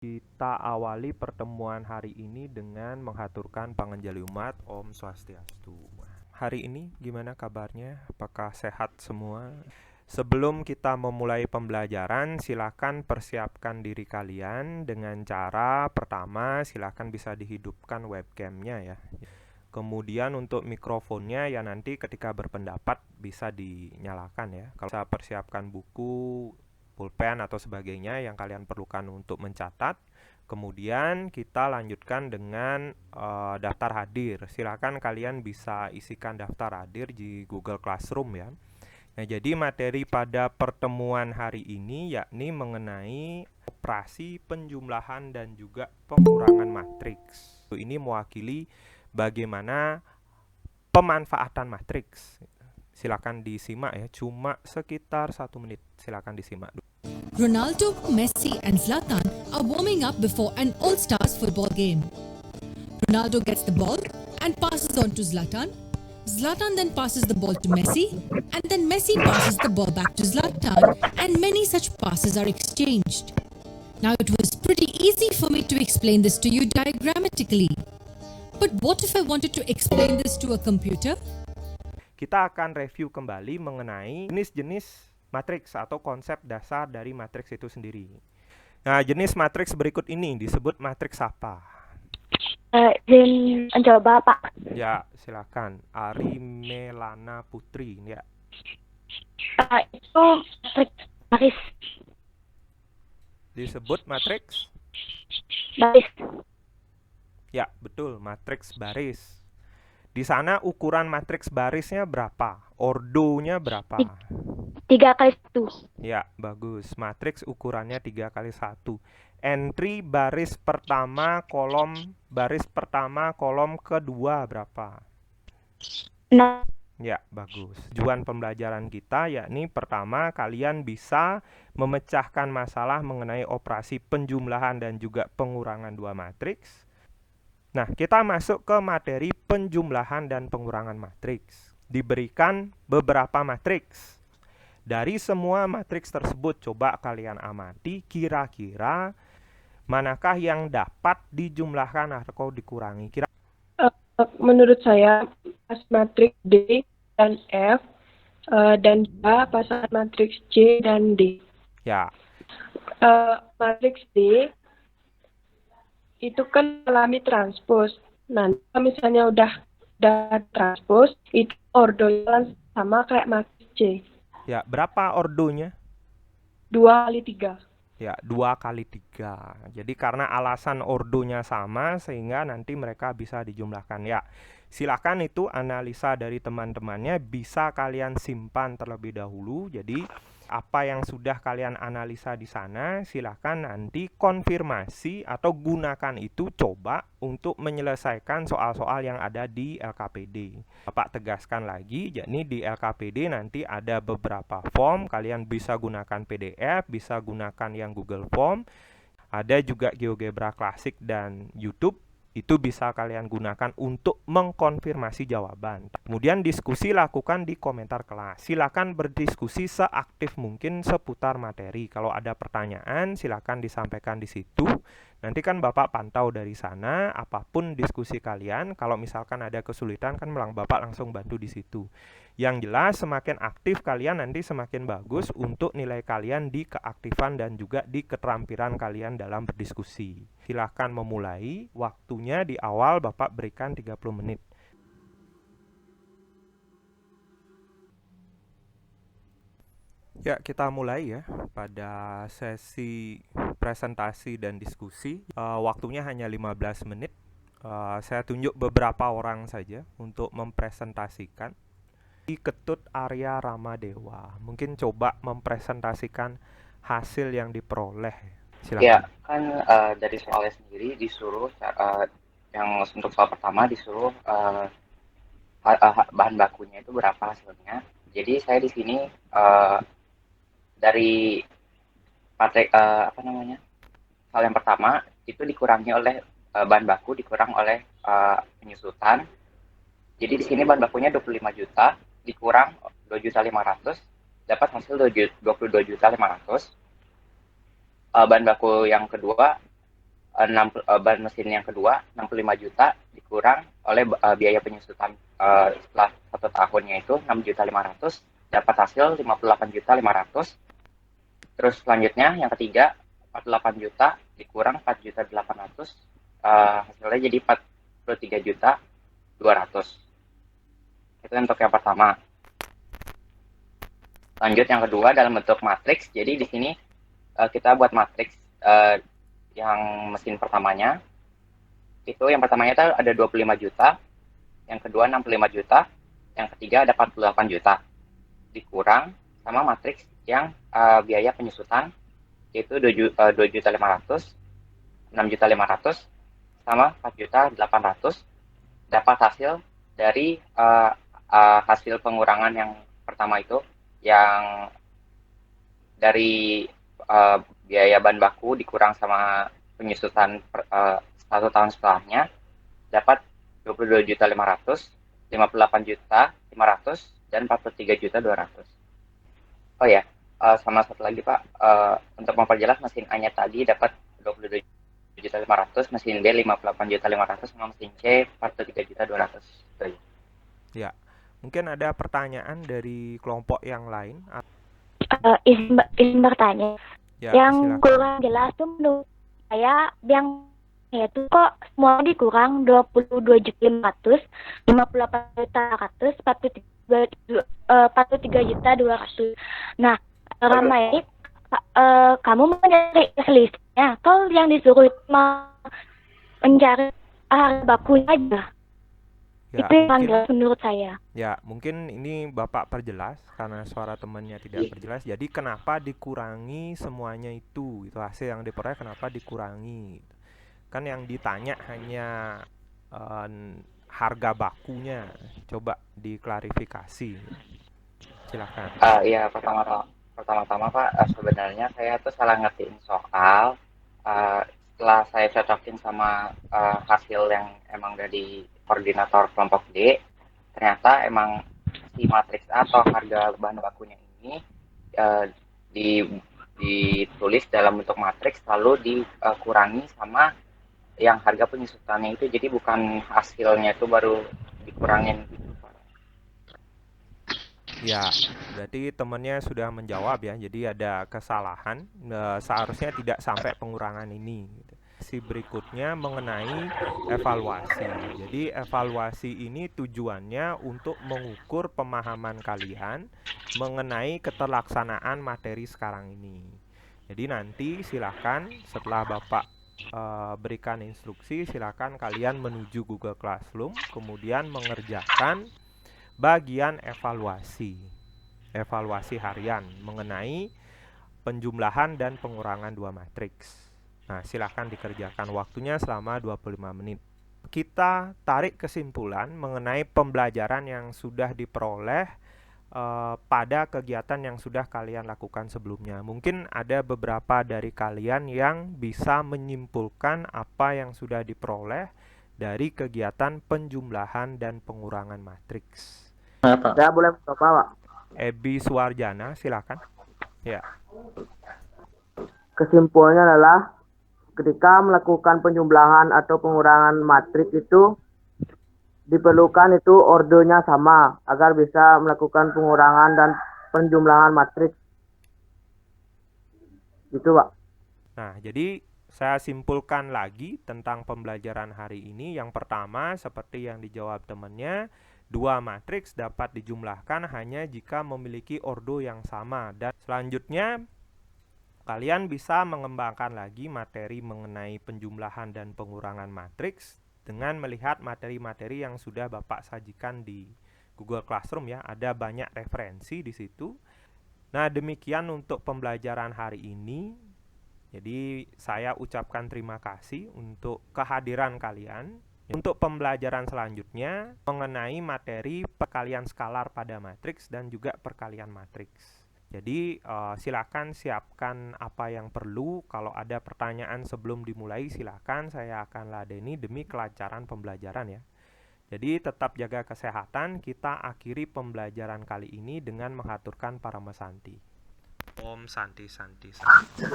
Kita awali pertemuan hari ini dengan menghaturkan panganjali umat Om Swastiastu. Hari ini gimana kabarnya? Apakah sehat semua? Sebelum kita memulai pembelajaran, silakan persiapkan diri kalian dengan cara pertama silakan bisa dihidupkan webcamnya ya. Kemudian untuk mikrofonnya ya nanti ketika berpendapat bisa dinyalakan ya. Kalau saya persiapkan buku, pulpen atau sebagainya yang kalian perlukan untuk mencatat. Kemudian kita lanjutkan dengan daftar hadir. Silakan kalian bisa isikan daftar hadir di Google Classroom ya. Nah, jadi materi pada pertemuan hari ini yakni mengenai operasi penjumlahan dan juga pengurangan matriks. Ini mewakili bagaimana pemanfaatan matriks. Silakan disimak ya, cuma sekitar 1 menit. Silakan disimak. Ronaldo, Messi and Zlatan are warming up before an All-Stars football game. Ronaldo gets the ball and passes on to Zlatan. Zlatan then passes the ball to Messi, and then Messi passes the ball back to Zlatan, and many such passes are exchanged. Now it was pretty easy for me to explain this to you diagrammatically. But what if I wanted to explain this to a computer? Kita akan review kembali mengenai jenis-jenis matriks atau konsep dasar dari matriks itu sendiri. Nah, jenis matriks berikut ini disebut matriks apa? Izin mencoba, Pak. Ya, silakan. Ari Melana Putri, ya. Itu matriks baris. Disebut matriks? Baris. Ya, betul, matriks baris. Di sana ukuran matriks barisnya berapa? Ordonya berapa? 3x1. Ya, bagus. Matriks ukurannya 3x1. Entry baris pertama, kolom kedua berapa? 6. Ya, bagus. Tujuan pembelajaran kita yakni pertama kalian bisa memecahkan masalah mengenai operasi penjumlahan dan juga pengurangan dua matriks. Nah, kita masuk ke materi penjumlahan dan pengurangan matriks. Diberikan beberapa matriks. Dari semua matriks tersebut, coba kalian amati kira-kira manakah yang dapat dijumlahkan atau dikurangi. Menurut saya, pas matriks D dan F dan juga pasangan matriks C dan D. Ya. Matriks D itu kan alami transpos. Nah, kalau misalnya udah transpos, itu ordonya sama kayak matriks C. Ya, berapa ordonya? 2x3. Ya, 2x3. Jadi karena alasan ordonya sama sehingga nanti mereka bisa dijumlahkan. Ya, silakan itu analisa dari teman-temannya bisa kalian simpan terlebih dahulu. Jadi apa yang sudah kalian analisa di sana silakan nanti konfirmasi atau gunakan itu coba untuk menyelesaikan soal-soal yang ada di LKPD. Bapak tegaskan lagi, yakni di LKPD nanti ada beberapa form, kalian bisa gunakan PDF, bisa gunakan yang Google Form, ada juga GeoGebra Classic dan YouTube. Itu bisa kalian gunakan untuk mengkonfirmasi jawaban. Kemudian diskusi lakukan di komentar kelas. Silakan berdiskusi seaktif mungkin seputar materi. Kalau ada pertanyaan silakan disampaikan di situ. Nanti kan Bapak pantau dari sana apapun diskusi kalian. Kalau misalkan ada kesulitan kan Bapak langsung bantu di situ. Yang jelas semakin aktif kalian nanti semakin bagus untuk nilai kalian di keaktifan dan juga di keterampilan kalian dalam berdiskusi. Silahkan memulai, waktunya di awal Bapak berikan 30 menit. Ya, kita mulai ya pada sesi presentasi dan diskusi. Waktunya hanya 15 menit. Saya tunjuk beberapa orang saja untuk mempresentasikan. Ketut Arya Ramadewa, mungkin coba mempresentasikan hasil yang diperoleh. Silakan. Ya, kan dari soalnya sendiri disuruh yang untuk soal pertama disuruh bahan bakunya itu berapa hasilnya. Jadi saya di sini dari materi hal yang pertama itu dikurangi oleh bahan baku dikurang oleh penyusutan. Jadi di sini bahan bakunya 25 juta dikurang 2.500.000 dapat hasil 22.500.000. Bahan baku yang kedua ban mesin yang kedua 65 juta dikurang oleh biaya penyusutan setelah 1 tahunnya itu 6.500.000, dapat hasil 58.500.000. Terus selanjutnya yang ketiga 48 juta dikurang 4.800.000, hasilnya jadi 43.200.000. Itu untuk yang pertama. Lanjut yang kedua dalam bentuk matriks. Jadi di sini kita buat matriks yang mesin pertamanya. Itu yang pertamanya itu ada 25 juta, yang kedua 65 juta, yang ketiga ada 48 juta. Dikurang sama matriks yang biaya penyusutan yaitu 2.500.000, 6.500.000 sama 4.800.000. Dapat hasil dari hasil pengurangan yang pertama itu, yang dari biaya bahan baku dikurang sama penyusutan 1 tahun setelahnya, dapat 22.500.000, 58.500.000, dan 43.200.000. Oh ya, sama satu lagi Pak, untuk memperjelas mesin A-nya tadi dapat 22.500.000, mesin B 58.500.000, sama mesin C 43.200.000. Ya, mungkin ada pertanyaan dari kelompok yang lain. Izin bertanya. Ya, Yang silakan. kurang jelas tuh menurut saya yang itu kok semua dikurang 22.500.000, 58.100.000, 43.200.000. Nah, Rama ini kamu mencari selisihnya atau yang disuruh itu mencari harga bakunya aja? Ya, Itu yang mungkin jelas menurut saya. Ya, mungkin ini Bapak perjelas karena suara temannya tidak perjelas. Jadi kenapa dikurangi semuanya itu? Itu hasil yang diperoleh kenapa dikurangi? Kan yang ditanya hanya harga bakunya. Coba diklarifikasi. Silakan. Iya, pertama-tama Pak, sebenarnya saya tuh salah ngertiin soal. Setelah saya cocokin sama hasil yang emang dari koordinator kelompok D, ternyata emang si matriks atau harga bahan bakunya ini ditulis dalam bentuk matriks lalu dikurangi sama yang harga penyusutannya itu, jadi bukan hasilnya itu baru dikurangin gitu. Ya, berarti temannya sudah menjawab ya. Jadi ada kesalahan, seharusnya tidak sampai pengurangan ini. Si berikutnya mengenai evaluasi. Jadi evaluasi ini tujuannya untuk mengukur pemahaman kalian mengenai keterlaksanaan materi sekarang ini. Jadi nanti silakan setelah Bapak berikan instruksi, silakan kalian menuju Google Classroom, kemudian mengerjakan bagian evaluasi harian mengenai penjumlahan dan pengurangan 2 matriks. Nah, silahkan dikerjakan, waktunya selama 25 menit. Kita tarik kesimpulan mengenai pembelajaran yang sudah diperoleh pada kegiatan yang sudah kalian lakukan sebelumnya. Mungkin ada beberapa dari kalian yang bisa menyimpulkan apa yang sudah diperoleh dari kegiatan penjumlahan dan pengurangan matriks. Saya boleh mencoba, Pak? Ebi Suwarjana, silakan. Ya. Kesimpulannya adalah ketika melakukan penjumlahan atau pengurangan matriks itu diperlukan itu ordernya sama agar bisa melakukan pengurangan dan penjumlahan matriks. Gitu, Pak. Nah, jadi saya simpulkan lagi tentang pembelajaran hari ini. Yang pertama, seperti yang dijawab temannya, 2 matriks dapat dijumlahkan hanya jika memiliki ordo yang sama. Dan selanjutnya, kalian bisa mengembangkan lagi materi mengenai penjumlahan dan pengurangan matriks dengan melihat materi-materi yang sudah Bapak sajikan di Google Classroom ya. Ada banyak referensi di situ. Nah, demikian untuk pembelajaran hari ini. Jadi, saya ucapkan terima kasih untuk kehadiran kalian. Untuk pembelajaran selanjutnya mengenai materi perkalian skalar pada matriks dan juga perkalian matriks. Jadi silakan siapkan apa yang perlu. Kalau ada pertanyaan sebelum dimulai silakan, saya akan ladeni demi kelancaran pembelajaran ya. Jadi tetap jaga kesehatan. Kita akhiri pembelajaran kali ini dengan mengaturkan Paramasanti. Om Santi Santi Santi.